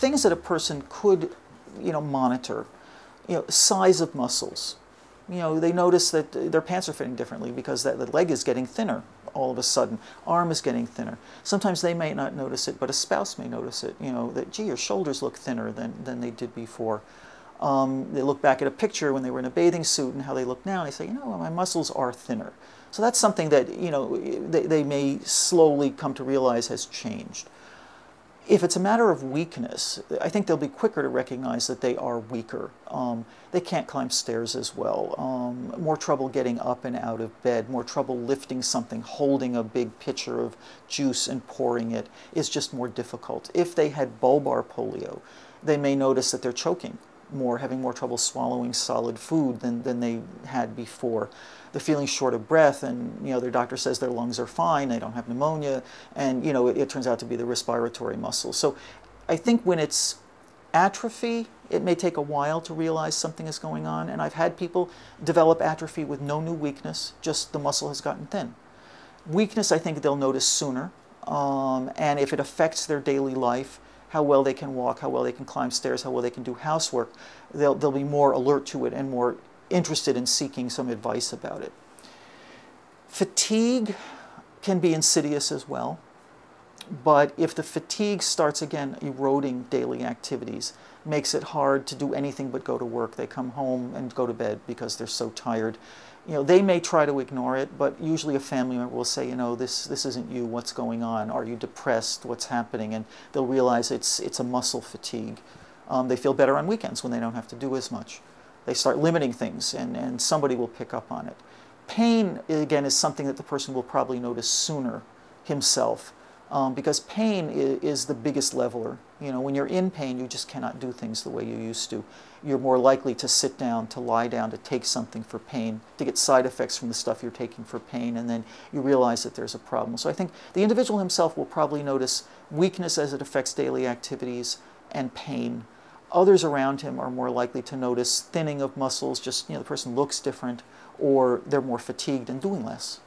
things that a person could, monitor. Size of muscles. They notice that their pants are fitting differently because the leg is getting thinner all of a sudden. Arm is getting thinner. Sometimes they may not notice it, but a spouse may notice it, that, gee, your shoulders look thinner than they did before. They look back at a picture when they were in a bathing suit and how they look now, and they say, my muscles are thinner. So that's something that, they may slowly come to realize has changed. If it's a matter of weakness, I think they'll be quicker to recognize that they are weaker. They can't climb stairs as well, more trouble getting up and out of bed, more trouble lifting something, holding a big pitcher of juice and pouring it is just more difficult. If they had bulbar polio, they may notice that they're choking more, having more trouble swallowing solid food than they had before. They're feeling short of breath, and their doctor says their lungs are fine, they don't have pneumonia, and it turns out to be the respiratory muscles. So I think when it's atrophy, it may take a while to realize something is going on, and I've had people develop atrophy with no new weakness, just the muscle has gotten thin. Weakness, I think they'll notice sooner, and if it affects their daily life, how well they can walk, how well they can climb stairs, how well they can do housework, they'll be more alert to it and more interested in seeking some advice about it. Fatigue can be insidious as well, but if the fatigue starts again eroding daily activities, makes it hard to do anything but go to work, they come home and go to bed because they're so tired, they may try to ignore it, but usually a family member will say, this isn't you, what's going on? Are you depressed? What's happening? And they'll realize it's a muscle fatigue. They feel better on weekends when they don't have to do as much. They start limiting things, and somebody will pick up on it. Pain, again, is something that the person will probably notice sooner himself, because pain is the biggest leveler. When you're in pain, you just cannot do things the way you used to. You're more likely to sit down, to lie down, to take something for pain, to get side effects from the stuff you're taking for pain, and then you realize that there's a problem. So I think the individual himself will probably notice weakness as it affects daily activities and pain. Others around him are more likely to notice thinning of muscles, just the person looks different, or they're more fatigued and doing less.